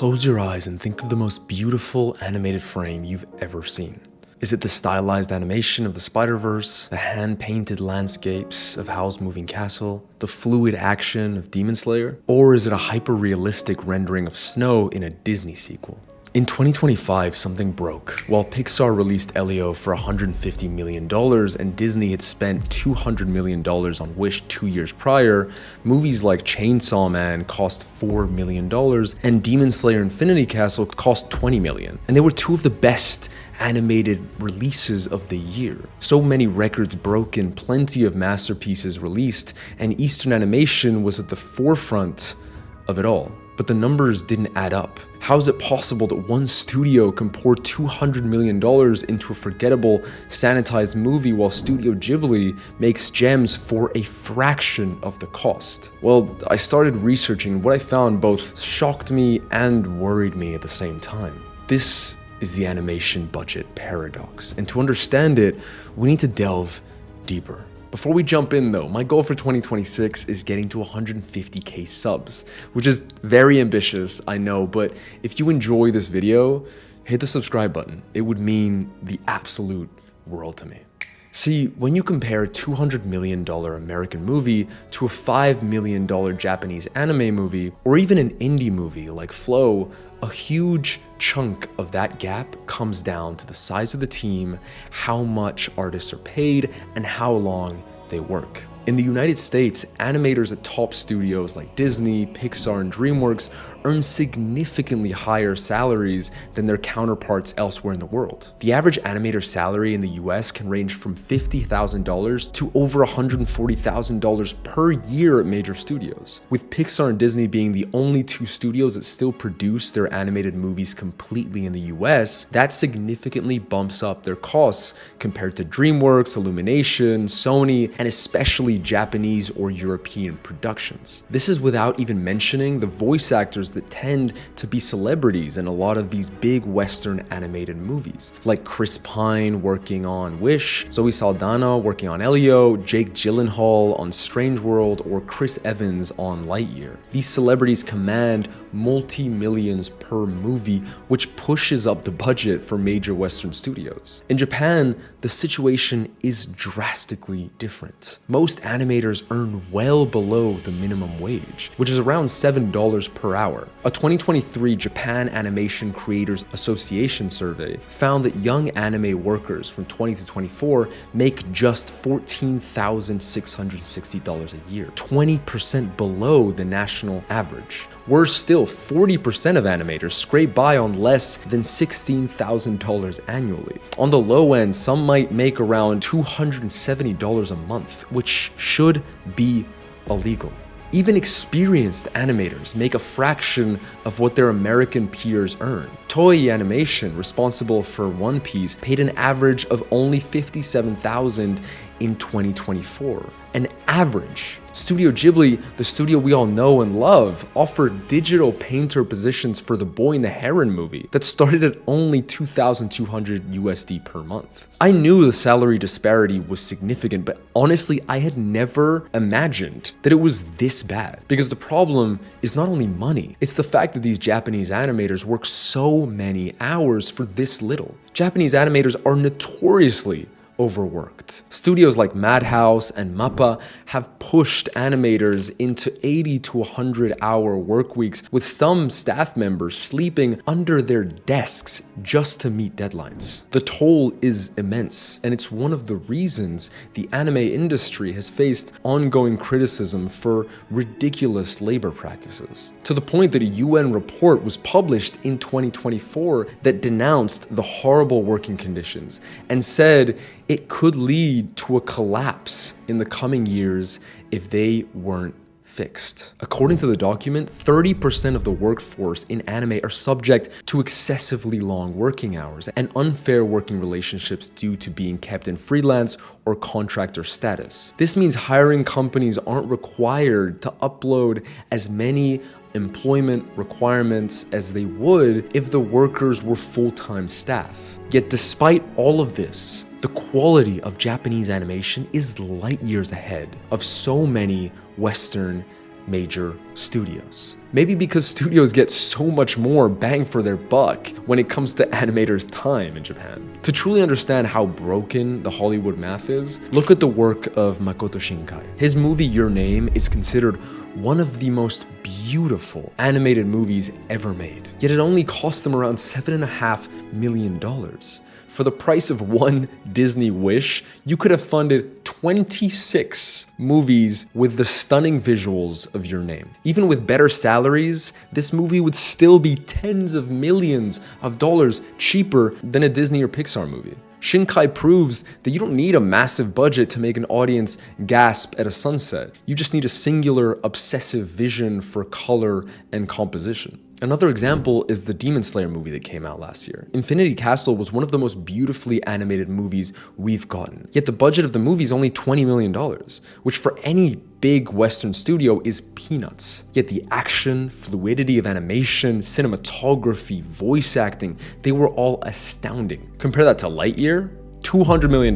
Close your eyes and think of the most beautiful animated frame you've ever seen. Is it the stylized animation of the Spider-Verse, the hand-painted landscapes of Howl's Moving Castle, the fluid action of Demon Slayer? Or is it a hyper-realistic rendering of snow in a Disney sequel? In 2025, something broke. While Pixar released Elio for $150 million and Disney had spent $200 million on Wish 2 years prior, movies like Chainsaw Man cost $4 million and Demon Slayer Infinity Castle cost $20 million. And they were two of the best animated releases of the year. So many records broken, plenty of masterpieces released, and Eastern animation was at the forefront of it all. But the numbers didn't add up. How is it possible that one studio can pour $200 million into a forgettable, sanitized movie while Studio Ghibli makes gems for a fraction of the cost? Well, I started researching, and what I found both shocked me and worried me at the same time. This is the animation budget paradox, and to understand it, we need to delve deeper. Before we jump in though, my goal for 2026 is getting to 150k subs, which is very ambitious, I know, but if you enjoy this video, hit the subscribe button. It would mean the absolute world to me. See, when you compare a $200 million American movie to a $5 million Japanese anime movie, or even an indie movie like Flow, a huge chunk of that gap comes down to the size of the team, how much artists are paid, and how long they work. In the United States, animators at top studios like Disney, Pixar, and DreamWorks earn significantly higher salaries than their counterparts elsewhere in the world. The average animator salary in the US can range from $50,000 to over $140,000 per year at major studios, with Pixar and Disney being the only two studios that still produce their animated movies completely in the US. That significantly bumps up their costs compared to DreamWorks, Illumination, Sony, and especially Japanese or European productions. This is without even mentioning the voice actors that tend to be celebrities in a lot of these big Western animated movies, like Chris Pine working on Wish, Zoe Saldana working on Elio, Jake Gyllenhaal on Strange World, or Chris Evans on Lightyear. These celebrities command multi-millions per movie, which pushes up the budget for major Western studios. In Japan, the situation is drastically different. Most animators earn well below the minimum wage, which is around $7 per hour. A 2023 Japan Animation Creators Association survey found that young anime workers from 20 to 24 make just $14,660 a year, 20% below the national average. Worse still, 40% of animators scrape by on less than $16,000 annually. On the low end, some might make around $270 a month, which should be illegal. Even experienced animators make a fraction of what their American peers earn. Toei Animation, responsible for One Piece, paid an average of only $57,000 in 2024. An average. Studio Ghibli, the studio we all know and love, offered digital painter positions for The Boy and the Heron movie that started at only $2,200 USD per month. I knew the salary disparity was significant, but honestly, I had never imagined that it was this bad. Because the problem is not only money, it's the fact that these Japanese animators work so many hours for this little. Japanese animators are notoriously overworked. Studios like Madhouse and MAPPA have pushed animators into 80 to 100 hour work weeks, with some staff members sleeping under their desks just to meet deadlines. The toll is immense, and it's one of the reasons the anime industry has faced ongoing criticism for ridiculous labor practices. To the point that a UN report was published in 2024 that denounced the horrible working conditions and said it could lead to a collapse in the coming years if they weren't fixed. According to the document, 30% of the workforce in anime are subject to excessively long working hours and unfair working relationships due to being kept in freelance or contractor status. This means hiring companies aren't required to upload as many employment requirements as they would if the workers were full-time staff. Yet despite all of this, the quality of Japanese animation is light years ahead of so many Western major studios. Maybe because studios get so much more bang for their buck when it comes to animators' time in Japan. To truly understand how broken the Hollywood math is, look at the work of Makoto Shinkai. His movie Your Name is considered one of the most beautiful animated movies ever made. Yet it only cost them around $7.5 million. For the price of one Disney Wish, you could have funded 26 movies with the stunning visuals of Your Name. Even with better salaries, this movie would still be tens of millions of dollars cheaper than a Disney or Pixar movie. Shinkai proves that you don't need a massive budget to make an audience gasp at a sunset. You just need a singular, obsessive vision for color and composition. Another example is the Demon Slayer movie that came out last year. Infinity Castle was one of the most beautifully animated movies we've gotten. Yet the budget of the movie is only $20 million, which for any big Western studio is peanuts. Yet the action, fluidity of animation, cinematography, voice acting, they were all astounding. Compare that to Lightyear, $200 million.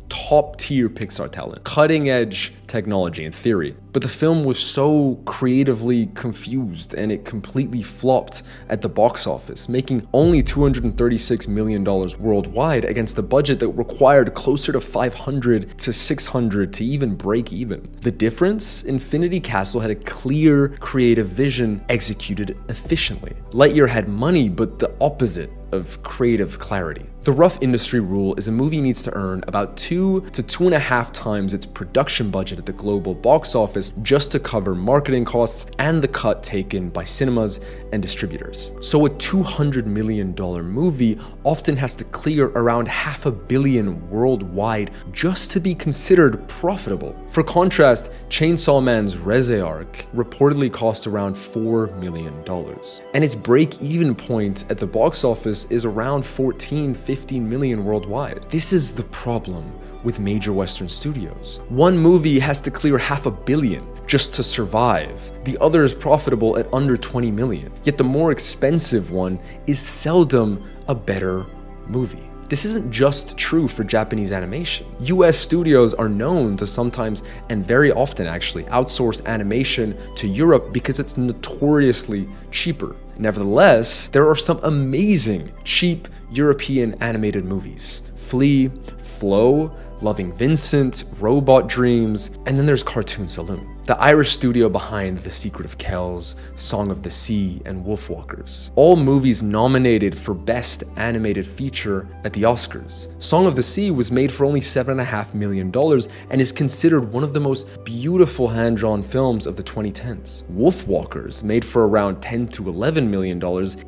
Top tier Pixar talent, cutting edge technology in theory. But the film was so creatively confused and it completely flopped at the box office, making only $236 million worldwide against a budget that required closer to 500 to 600 to even break even. The difference? Infinity Castle had a clear creative vision executed efficiently. Lightyear had money, but the opposite of creative clarity. The rough industry rule is a movie needs to earn about 2 to 2.5 times its production budget at the global box office just to cover marketing costs and the cut taken by cinemas and distributors. So a $200 million movie often has to clear around $500 million worldwide just to be considered profitable. For contrast, Chainsaw Man's Reze arc reportedly cost around $4 million. And its break-even point at the box office is around 15 million worldwide. This is the problem with major Western studios. One movie has to clear $500 million just to survive. The other is profitable at under 20 million. Yet the more expensive one is seldom a better movie. This isn't just true for Japanese animation. US studios are known to sometimes, and very often actually, outsource animation to Europe because it's notoriously cheaper. Nevertheless, there are some amazing, cheap European animated movies. Flea, Flow, Loving Vincent, Robot Dreams, and then there's Cartoon Saloon, the Irish studio behind The Secret of Kells, Song of the Sea, and Wolfwalkers. All movies nominated for Best Animated Feature at the Oscars. Song of the Sea was made for only $7.5 million and is considered one of the most beautiful hand-drawn films of the 2010s. Wolfwalkers, made for around $10 to $11 million,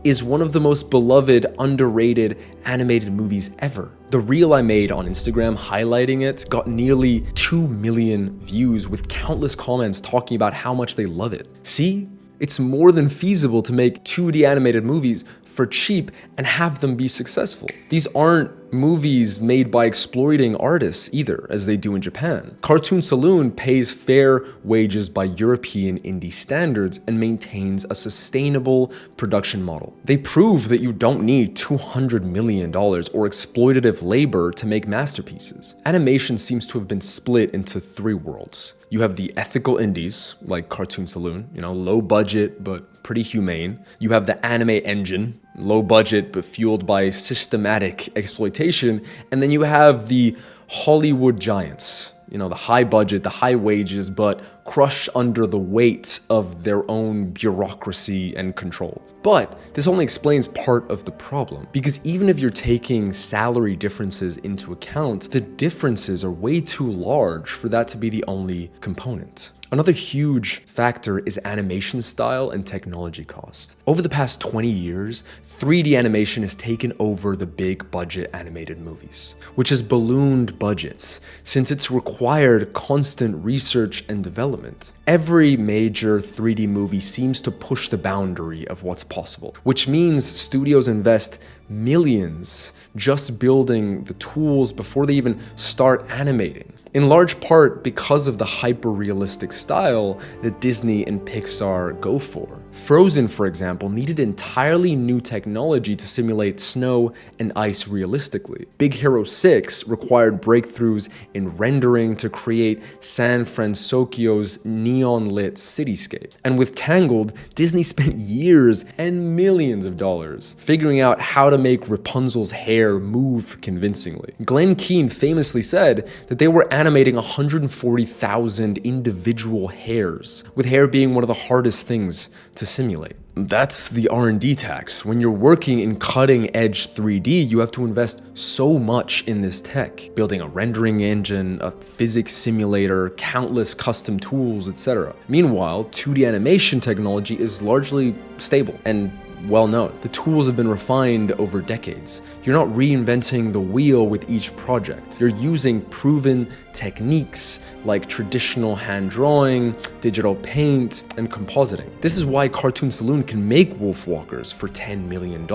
is one of the most beloved, underrated animated movies ever. The reel I made on Instagram highlighting it got nearly 2 million views with countless comments talking about how much they love it. See? It's more than feasible to make 2D animated movies for cheap and have them be successful. These aren't movies made by exploiting artists either, as they do in Japan. Cartoon Saloon pays fair wages by European indie standards and maintains a sustainable production model. They prove that you don't need $200 million or exploitative labor to make masterpieces. Animation seems to have been split into 3 worlds. You have the ethical indies, like Cartoon Saloon, low budget but pretty humane. You have the anime engine, low budget but fueled by systematic exploitation. And then you have the Hollywood giants, the high budget, the high wages, but crushed under the weight of their own bureaucracy and control. But this only explains part of the problem, because even if you're taking salary differences into account, the differences are way too large for that to be the only component. Another huge factor is animation style and technology cost. Over the past 20 years, 3D animation has taken over the big budget animated movies, which has ballooned budgets since it's required constant research and development. Every major 3D movie seems to push the boundary of what's possible, which means studios invest millions just building the tools before they even start animating. in large part because of the hyper-realistic style that Disney and Pixar go for. Frozen, for example, needed entirely new technology to simulate snow and ice realistically. Big Hero 6 required breakthroughs in rendering to create San Francisco's neon-lit cityscape. And with Tangled, Disney spent years and millions of dollars figuring out how to make Rapunzel's hair move convincingly. Glenn Keane famously said that they were animating 140,000 individual hairs, with hair being one of the hardest things to simulate. That's the R&D tax. When you're working in cutting-edge 3D, you have to invest so much in this tech, building a rendering engine, a physics simulator, countless custom tools, etc. Meanwhile, 2D animation technology is largely stable and well known. The tools have been refined over decades. You're not reinventing the wheel with each project. You're using proven techniques like traditional hand drawing, digital paint, and compositing. This is why Cartoon Saloon can make Wolfwalkers for $10 million,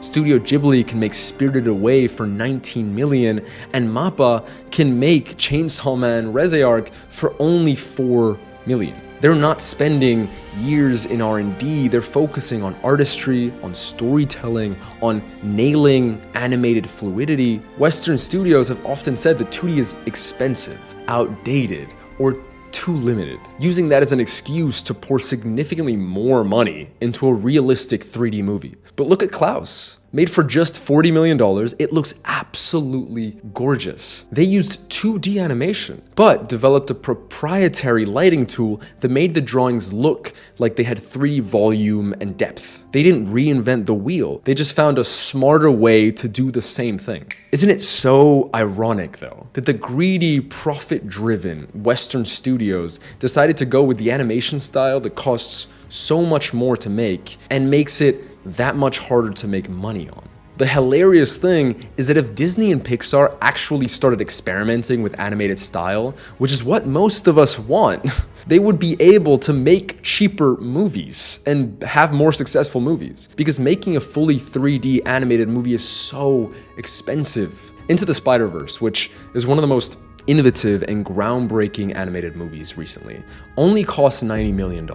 Studio Ghibli can make Spirited Away for $19 million, and MAPPA can make Chainsaw Man Rezearch for only $4 million. They're not spending years in R&D, they're focusing on artistry, on storytelling, on nailing animated fluidity. Western studios have often said that 2D is expensive, outdated, or too limited, using that as an excuse to pour significantly more money into a realistic 3D movie. But look at Klaus. Made for just $40 million, it looks absolutely gorgeous. They used 2D animation, but developed a proprietary lighting tool that made the drawings look like they had 3D volume and depth. They didn't reinvent the wheel, they just found a smarter way to do the same thing. Isn't it so ironic, though, that the greedy, profit-driven Western studios decided to go with the animation style that costs so much more to make and makes it that much harder to make money on? The hilarious thing is that if Disney and Pixar actually started experimenting with animated style, which is what most of us want, they would be able to make cheaper movies and have more successful movies, because making a fully 3D animated movie is so expensive. Into the Spider-Verse, which is one of the most innovative and groundbreaking animated movies recently, only costs $90 million.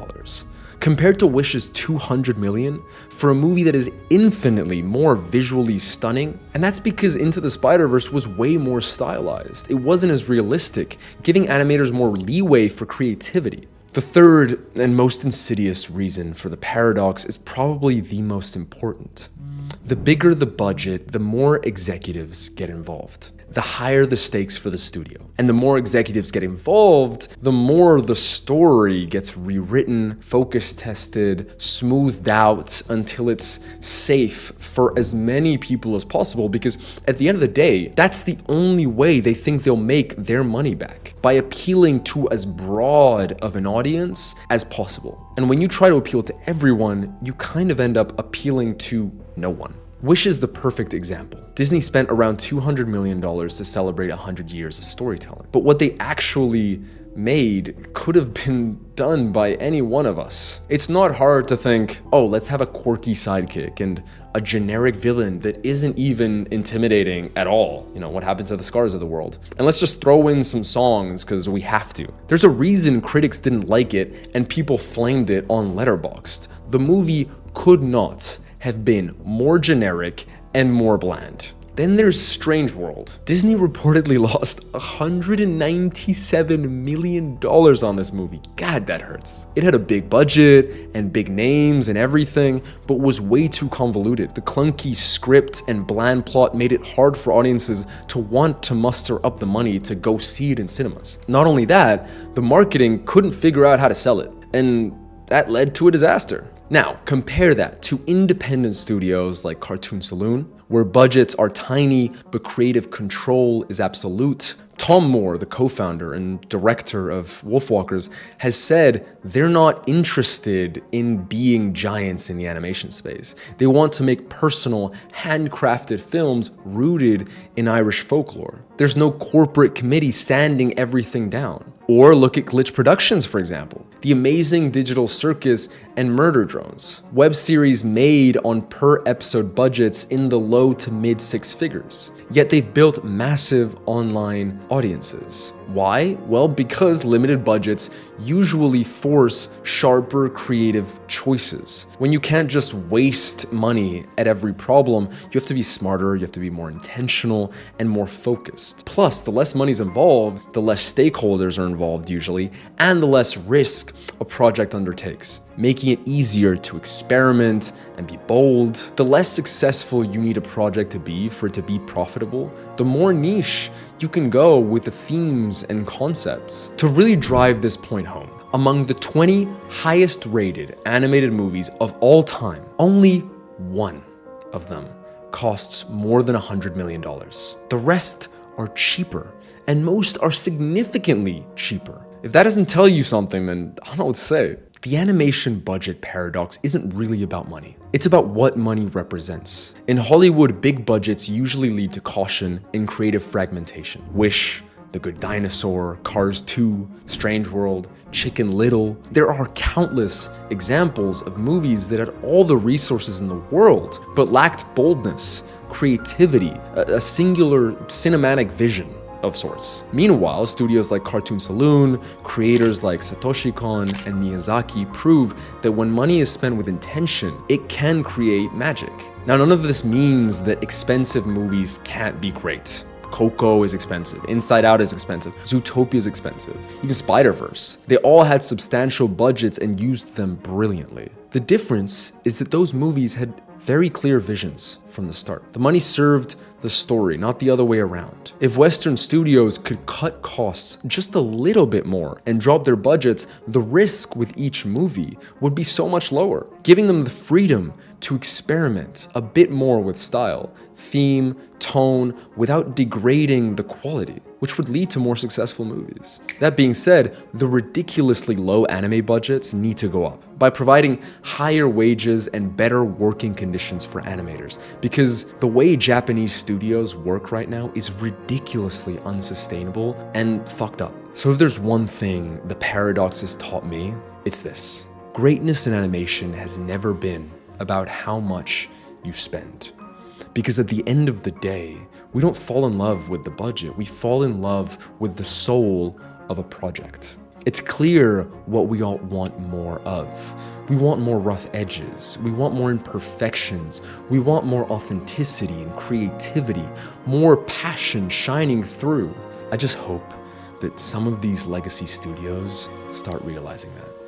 Compared to Wish's $200 million for a movie that is infinitely more visually stunning. And that's because Into the Spider-Verse was way more stylized. It wasn't as realistic, giving animators more leeway for creativity. The third and most insidious reason for the paradox is probably the most important. The bigger the budget, the more executives get involved. The higher the stakes for the studio. And the more executives get involved, the more the story gets rewritten, focus tested, smoothed out until it's safe for as many people as possible, because at the end of the day, that's the only way they think they'll make their money back, by appealing to as broad of an audience as possible. And when you try to appeal to everyone, you kind of end up appealing to no one. Wish is the perfect example. Disney spent around $200 million to celebrate 100 years of storytelling. But what they actually made could have been done by any one of us. It's not hard to think, oh, let's have a quirky sidekick and a generic villain that isn't even intimidating at all. You know, what happens to the Scars of the world? And let's just throw in some songs because we have to. There's a reason critics didn't like it and people flamed it on Letterboxd. The movie could not have been more generic and more bland. Then there's Strange World. Disney reportedly lost $197 million on this movie. God, that hurts. It had a big budget and big names and everything, but was way too convoluted. The clunky script and bland plot made it hard for audiences to want to muster up the money to go see it in cinemas. Not only that, the marketing couldn't figure out how to sell it, and that led to a disaster. Now, compare that to independent studios like Cartoon Saloon, where budgets are tiny but creative control is absolute. Tom Moore, the co-founder and director of Wolfwalkers, has said they're not interested in being giants in the animation space. They want to make personal, handcrafted films rooted in Irish folklore. There's no corporate committee sanding everything down. Or look at Glitch Productions, for example. The Amazing Digital Circus and Murder Drones. Web series made on per episode budgets in the low to mid six figures. Yet they've built massive online audiences. Why? Well, because limited budgets usually force sharper creative choices. When you can't just waste money at every problem, you have to be smarter, you have to be more intentional and more focused. Plus, the less money's involved, the less stakeholders are involved usually, and the less risk a project undertakes, making it easier to experiment and be bold. The less successful you need a project to be for it to be profitable, the more niche you can go with the themes and concepts. To really drive this point home, among the 20 highest rated animated movies of all time, only one of them costs more than $100 million. The rest are cheaper, and most are significantly cheaper. If that doesn't tell you something, then I don't know what to say. The animation budget paradox isn't really about money. It's about what money represents. In Hollywood, big budgets usually lead to caution and creative fragmentation. Wish, The Good Dinosaur, Cars 2, Strange World, Chicken Little. There are countless examples of movies that had all the resources in the world, but lacked boldness, creativity, a singular cinematic vision of sorts. Meanwhile, studios like Cartoon Saloon, creators like Satoshi Kon and Miyazaki prove that when money is spent with intention, it can create magic. Now, none of this means that expensive movies can't be great. Coco is expensive, Inside Out is expensive, Zootopia is expensive, even Spider-Verse. They all had substantial budgets and used them brilliantly. The difference is that those movies had very clear visions from the start. The money served the story, not the other way around. If Western studios could cut costs just a little bit more and drop their budgets, the risk with each movie would be so much lower, giving them the freedom to experiment a bit more with style, theme, tone, without degrading the quality, which would lead to more successful movies. That being said, the ridiculously low anime budgets need to go up by providing higher wages and better working conditions for animators, because the way Japanese studios work right now is ridiculously unsustainable and fucked up. So if there's one thing the paradox has taught me, it's this. Greatness in animation has never been about how much you spend. Because at the end of the day, we don't fall in love with the budget, we fall in love with the soul of a project. It's clear what we all want more of. We want more rough edges, we want more imperfections, we want more authenticity and creativity, more passion shining through. I just hope that some of these legacy studios start realizing that.